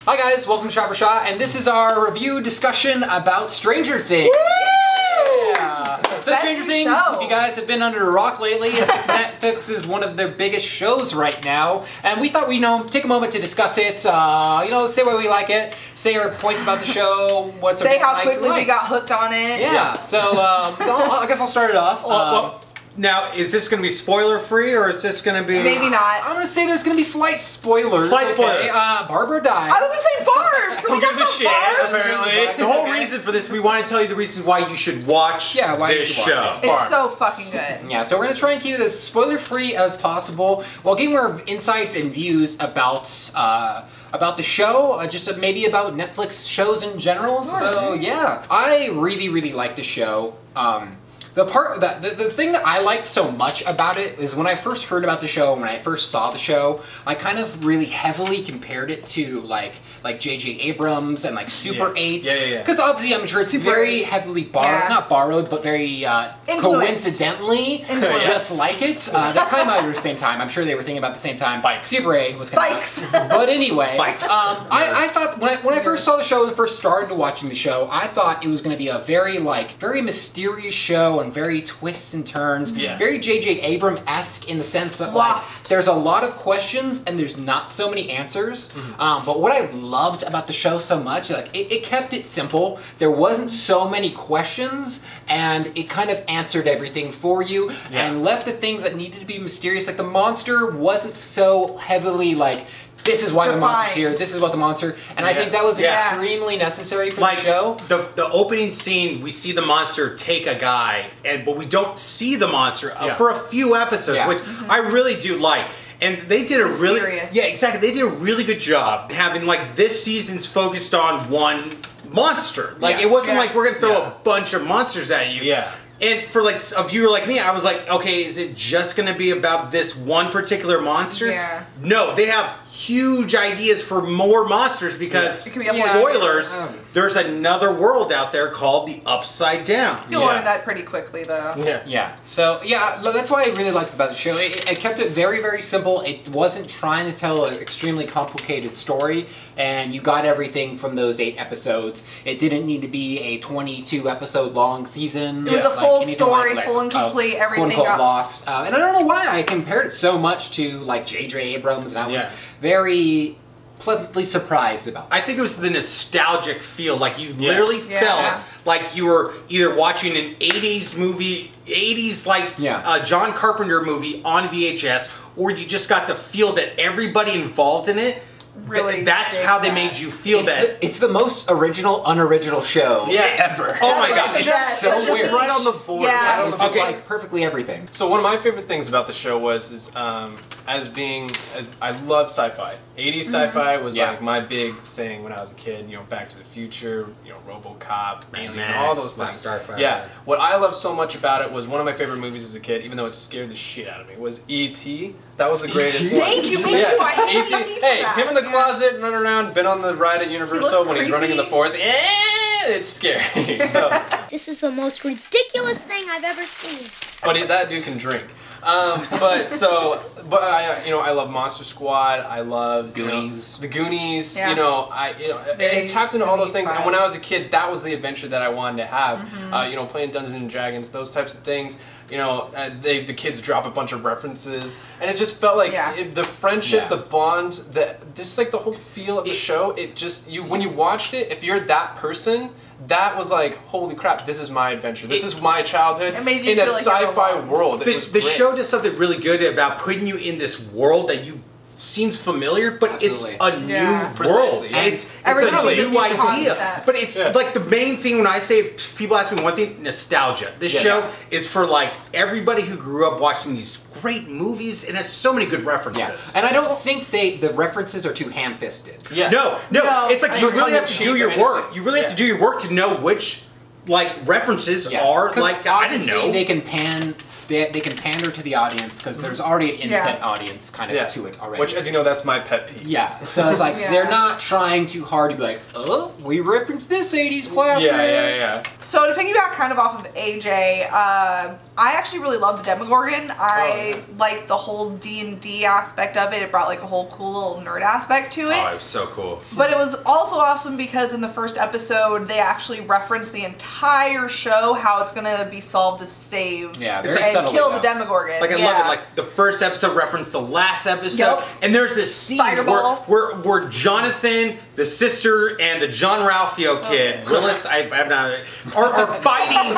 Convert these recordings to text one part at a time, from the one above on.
Hi guys, welcome to Shot for Shot, and this is our review discussion about Stranger Things. Woo! Yeah. So Stranger Things, if you guys have been under a rock lately, Netflix is one of their biggest shows right now, and we thought we'd take a moment to discuss it. Say why we like it, say our points about the show, what's our say how quickly we got hooked on it. Yeah. So I guess I'll start it off. Now, is this going to be spoiler-free, or is this going to be... Maybe not. I'm going to say there's going to be slight spoilers. Slight spoilers. Barbara dies. I was going to say Barb! Who gives a shit, apparently? The whole reason for this, we want to tell you the reasons why you should watch this show. It's so fucking good. Yeah, so we're going to try and keep it as spoiler-free as possible, while giving our insights and views about the show, just maybe about Netflix shows in general. So, yeah. I really, really like the show. The thing that I liked so much about it is when I first heard about the show, when I first saw the show, I kind of really heavily compared it to like J.J. Abrams and like Super 8. Yeah. Because obviously I'm sure it's very heavily borrowed, not borrowed, but very coincidentally just like it. They came out at the same time. I'm sure they were thinking about the same time. Super 8 was coming out. But anyway, I thought when I first saw the show and first started watching the show, I thought it was going to be a very mysterious show and very twists and turns, very J.J. Abrams-esque in the sense that there's a lot of questions and there's not so many answers. But what I loved about the show so much, it kept it simple. There wasn't so many questions, and it kind of answered everything for you and left the things that needed to be mysterious. Like the monster wasn't so heavily like, this is why the monster's here, this is what the monster, and I think that was extremely necessary for the show. The opening scene, we see the monster take a guy, but we don't see the monster for a few episodes, which I really do like. And they did a they did a really good job having this season's focused on one monster. It wasn't like we're gonna throw a bunch of monsters at you. And for a viewer like me, I was like, okay, is it just gonna be about this one particular monster? No, they have huge ideas for more monsters because, spoilers, there's another world out there called the Upside Down. You'll learn that pretty quickly, though. So, that's why I really liked about the show. It kept it very, very simple. It wasn't trying to tell an extremely complicated story, and you got everything from those 8 episodes. It didn't need to be a 22-episode long season. It was a full story, full and complete, everything got lost. And I don't know why I compared it so much to J.J. Abrams, and I was very pleasantly surprised about it. I think it was the nostalgic feel, you literally felt like you were either watching an 80s movie, John Carpenter movie on VHS, or you just got the feel that everybody involved in it, that's how they made you feel it's the most unoriginal show ever. Oh my god, it's so weird. Right on the board. It's just perfectly everything. So one of my favorite things about the show was I love sci-fi. 80s sci-fi was my big thing when I was a kid. Back to the Future, RoboCop, Alien, all those things. What I loved so much about it was one of my favorite movies as a kid, even though it scared the shit out of me, was E.T. That was the greatest one. Thank you, me too. I hate E.T. Hey, him in the closet, running around, been on the ride at Universal when he's running in the forest. It's scary. So this is the most ridiculous thing I've ever seen. But that dude can drink. I love Monster Squad. I love Goonies. The Goonies. It tapped into all those things. And when I was a kid, that was the adventure that I wanted to have. Playing Dungeons and Dragons, those types of things. The kids drop a bunch of references, and it just felt like the friendship, the bond, just the whole feel of the show. It just when you watched it, if you're that person. That was like, holy crap, this is my adventure. This is my childhood in a sci-fi world. The show does something really good about putting you in this world that seems familiar, but it's a new world. It's a new idea. But it's the main thing when I say, if people ask me one thing, nostalgia. This show is for everybody who grew up watching these great movies and has so many good references. And I don't think the references are too ham-fisted. No, it's you really have to do your work. You really have to do your work to know which references are I didn't know. They can pander to the audience because there's already an inset audience kind of to it already. Which, as you know, that's my pet peeve. So it's they're not trying too hard to be like, oh, we referenced this 80s classic. So to piggyback kind of off of AJ, I actually really love the Demogorgon. I like the whole D&D aspect of it. It brought like a whole cool little nerd aspect to it. Oh, it was so cool. But it was also awesome because in the first episode, they actually referenced the entire show, how it's going to be solved to save and kill the Demogorgon. Like, I love it. Like, the first episode referenced the last episode. And there's this scene where Jonathan, the sister, and the John Ralphio kid, Willis, I'm not, are fighting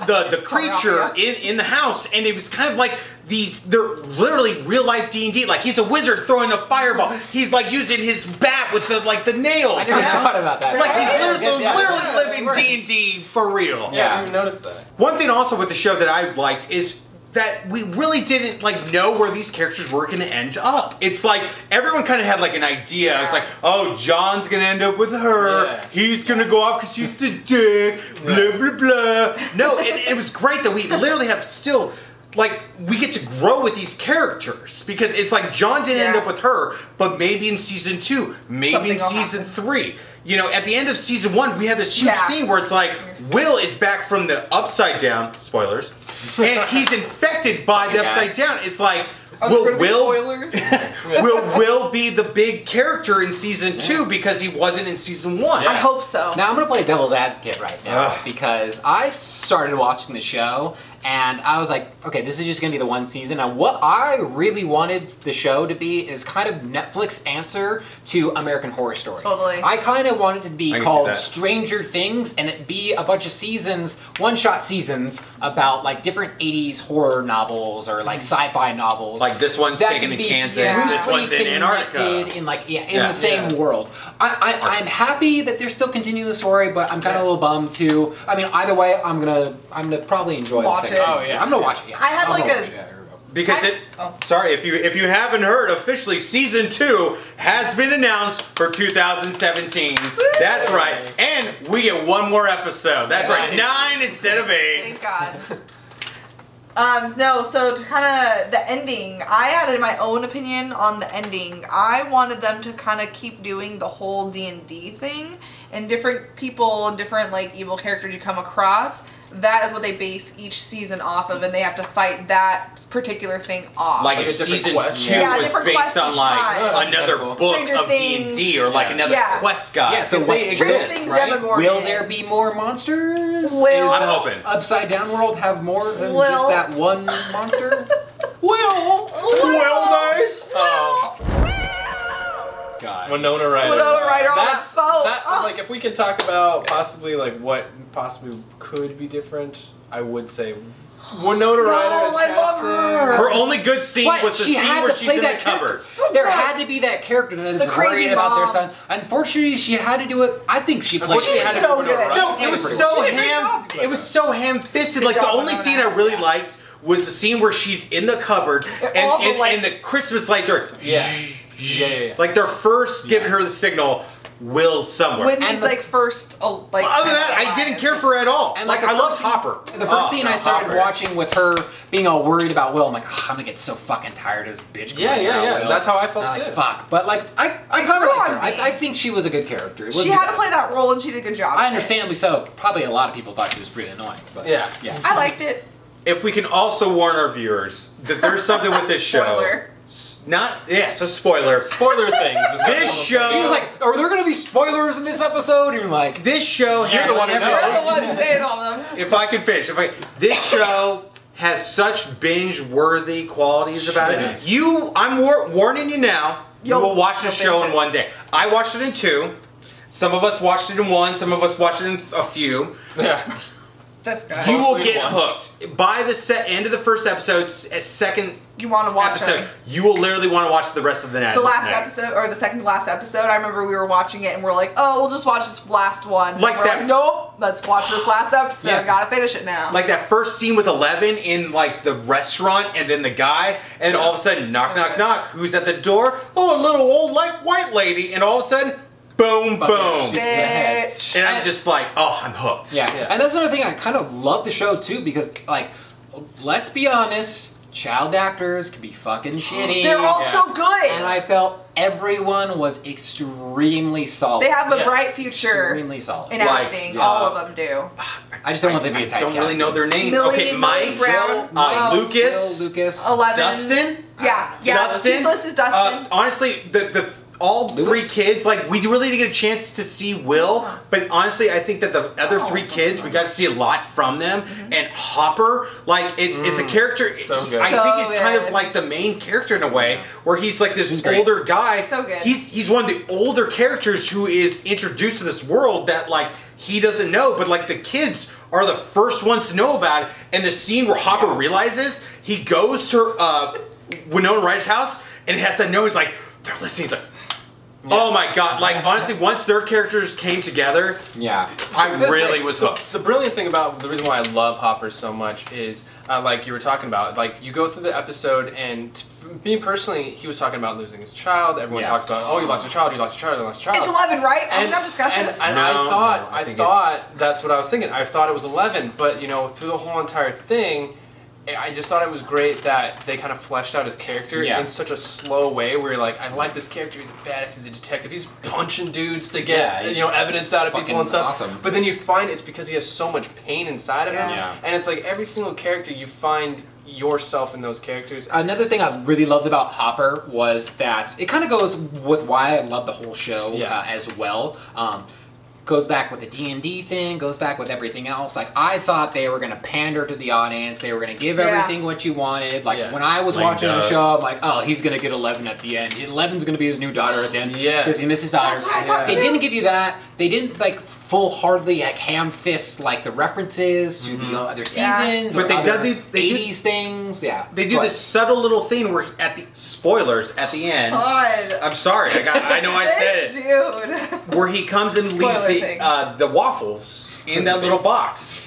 the creature in the house, and it was kind of like they're literally real life D&D. Like, he's a wizard throwing a fireball. He's like using his bat with the nails. I never thought about that. Like, he's literally living D&D for real. Yeah, I didn't notice that. One thing also with the show that I liked is that we really didn't know where these characters were going to end up. It's like everyone kind of had like an idea. It's like, oh, John's going to end up with her. Yeah. He's going to go off because he's the dick. Blah blah blah. No, it was great that we literally have still. Like, we get to grow with these characters because it's like John didn't end up with her, but maybe in season 2, maybe in season 3. You know, at the end of season 1, we had this huge thing where it's like Will is back from the upside down, spoilers, and he's infected by the upside down. It's like, will Will be the big character in season 2 because he wasn't in season 1? I hope so. Now I'm gonna play devil's advocate right now because I started watching the show and I was like, okay, this is just gonna be the one season. Now what I really wanted the show to be is kind of Netflix answer to American Horror Story. Totally. I kind of wanted it to be called Stranger Things and it be a bunch of seasons, one-shot seasons about like different 80s horror novels or like sci-fi novels. Like this one's taken in Kansas, this one's in Antarctica. In like in the same world. I'm happy that they're still continuing the story, but I'm kind of a little bummed too. I mean, either way, I'm gonna probably enjoy watch it. Oh yeah, I'm gonna watch it. Yeah. I had like because sorry, if you haven't heard, officially season 2 has been announced for 2017. Woo! That's right, and we get one more episode. That's right, 9 instead of 8. Thank God. No, so to kind of the ending, I had my own opinion on the ending. I wanted them to kind of keep doing the whole D&D thing, and different people and different like evil characters you come across. That is what they base each season off of, and they have to fight that particular thing off. Like if season 2 was based on like another book of D&D or like another quest guide. Yeah, so they exist, right? Will there be more monsters? I'm hoping. Upside Down World have more than just that one monster? Will they? God. Winona Ryder. That's like if we could talk about possibly like what possibly could be different, I would say Winona Ryder is I love her. Her only good scene was the scene where she's in the cupboard. There had to be that character that is worried about their son. Unfortunately, she had to do it. I think she played it so good. No, it was so ham-fisted. Like the only scene I really liked was the scene where she's in the cupboard and the Christmas lights are like they're first giving her the signal. Will's somewhere. When she's like first, other than that, I didn't care for her at all. And like I love Hopper. The first scene I started watching with her being all worried about Will, I'm like, I'm gonna get so fucking tired of this bitch. Yeah. That's how I felt too. Like, fuck. But like, I kind of liked her. I think she was a good character. She had to play that role, and she did a good job. Understandably so. Probably a lot of people thought she was pretty annoying. But yeah. I liked it. If we can also warn our viewers that there's something with this show. Spoiler. So spoiler. Spoiler things. This show. He was like, are there going to be spoilers in this episode? And you're like, this show. You're the one who knows. You're the one saying all of them. If I can finish. This show has such binge-worthy qualities about it. I'm warning you now. You will watch this show in one day. I watched it in 2. Some of us watched it in 1. Some of us watched it in a few. Yeah. You will get hooked. By the end of the first episode, second you want to watch episode, you will literally want to watch the rest of the night. The last episode, or the second to last episode, I remember we were watching it and we're like, oh, we'll just watch this last one. Like that. Like, nope, let's watch this last episode. Yeah. Gotta finish it now. Like that first scene with 11 in like the restaurant, and then the guy, and all of a sudden, knock, knock, knock. Who's at the door? Oh, a little old like white lady, and all of a sudden. Boom, boom. Bitch. And I'm just like, oh, I'm hooked. Yeah. And that's another thing I kind of love the show too, because like, let's be honest, child actors can be fucking shitty. They're all so good. And I felt everyone was extremely solid. They have a bright future. Extremely solid. In acting. All of them do. I just don't want them to be typecast. I don't really know their names. Millie, okay, Mike, Brown, Lucas, Lucas, 11, Dustin. Yeah, Dustin. Toothless is Dustin. Honestly, all three kids, like, we really didn't get a chance to see Will, but honestly, I think that the other three kids, we got to see a lot from them. And Hopper, like, it's a character. So good. I think he's kind of like the main character in a way, where he's like this older guy. So good. He's one of the older characters who is introduced to this world that, like, he doesn't know, but like the kids are the first ones to know about it. And the scene where Hopper realizes, he goes to Winona Ryder's house and has that note. He's like, they're listening. He's like, oh my god! Like, honestly, once their characters came together, I really was hooked. The brilliant thing about the reason why I love Hopper so much is, like you were talking about, like you go through the episode, and me personally, he was talking about losing his child. Everyone talks about, oh, you lost your child, you lost your child, you lost your child. It's 11, right? Are we not discussing this? And I thought that's what I was thinking. I thought it was 11, but you know, through the whole entire thing, I just thought it was great that they kind of fleshed out his character in such a slow way where you're like, I like this character, he's a badass, he's a detective, he's punching dudes to get evidence out of people and stuff. Awesome. But then you find it's because he has so much pain inside of him. And it's like every single character you find yourself in those characters. Another thing I really loved about Hopper was that it kind of goes with why I love the whole show as well. Goes back with the D&D thing, goes back with everything else. Like, I thought they were going to pander to the audience. They were going to give everything what you wanted. Like, when I was watching the show, I'm like, oh, he's going to get 11 at the end. 11's going to be his new daughter at the end. Because he missed his daughter. That's what I thought, They didn't give you that. They didn't, like, full-heartedly, like, ham-fist, like, the references to the other seasons or other 80s things. They do this subtle little thing where, spoilers, at the end. God. I'm sorry. I know I said it. Dude. Where he comes and leaves the waffles in that little box.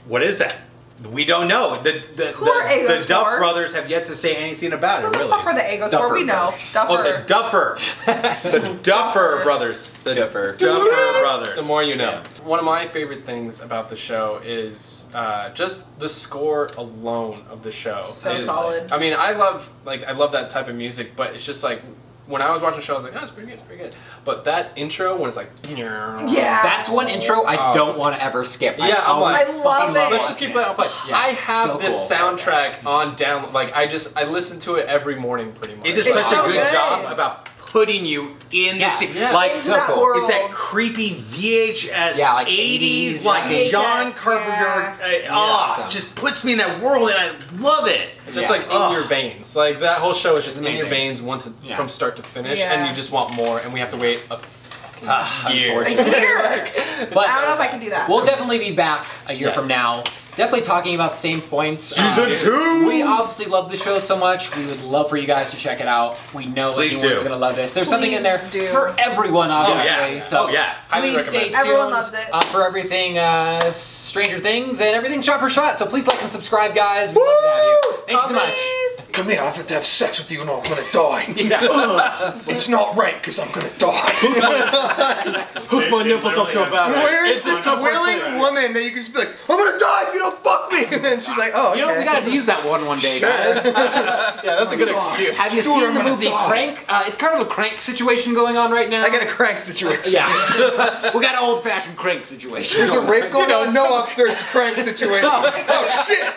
What is that? We don't know. The Duff brothers have yet to say anything about it, really. What the fuck are the Egos for? We know. Duffer. Oh, the Duffer. The Duffer brothers. The Duffer brothers. The more you know. One of my favorite things about the show is just the score alone of the show. So solid. I mean, I love that type of music, but it's just like, when I was watching the show, I was like, oh, it's pretty good, it's pretty good. But that intro, when it's like, that's one intro I don't want to ever skip. I love it. Let's just keep playing. I have this soundtrack on down. Like, I listen to it every morning, pretty much. It does such a good job about putting you in the scene. Like, it's that creepy VHS like 80s, like John Carpenter. Just puts me in that world, and I love it. It's just like in your veins. Like, that whole show is just in your veins from start to finish, and you just want more, and we have to wait a year. But I don't know if I can do that. We'll definitely be back a year from now. Definitely talking about the same points. Season 2! We obviously love the show so much. We would love for you guys to check it out. We know everyone's going to love this. There's something in there for everyone, obviously. Please stay tuned everyone loves it. For everything Stranger Things and everything Shot for Shot. So please like and subscribe, guys. We'd love to have you. Thank you so much. Come here, I've had to have sex with you and I'm gonna die. It's not right because I'm gonna die. Hook my nipples up to a battery. Where is this willing woman that you can just be like, I'm gonna die if you don't fuck me? And then she's like, oh, okay. You know, we gotta use that one day, guys. That's a good excuse. Have you seen the movie Crank? It's kind of a Crank situation going on right now. I got a Crank situation. Yeah. We got an old-fashioned Crank situation. There's a rape going on? No, upstairs, it's a Crank situation. Oh, shit.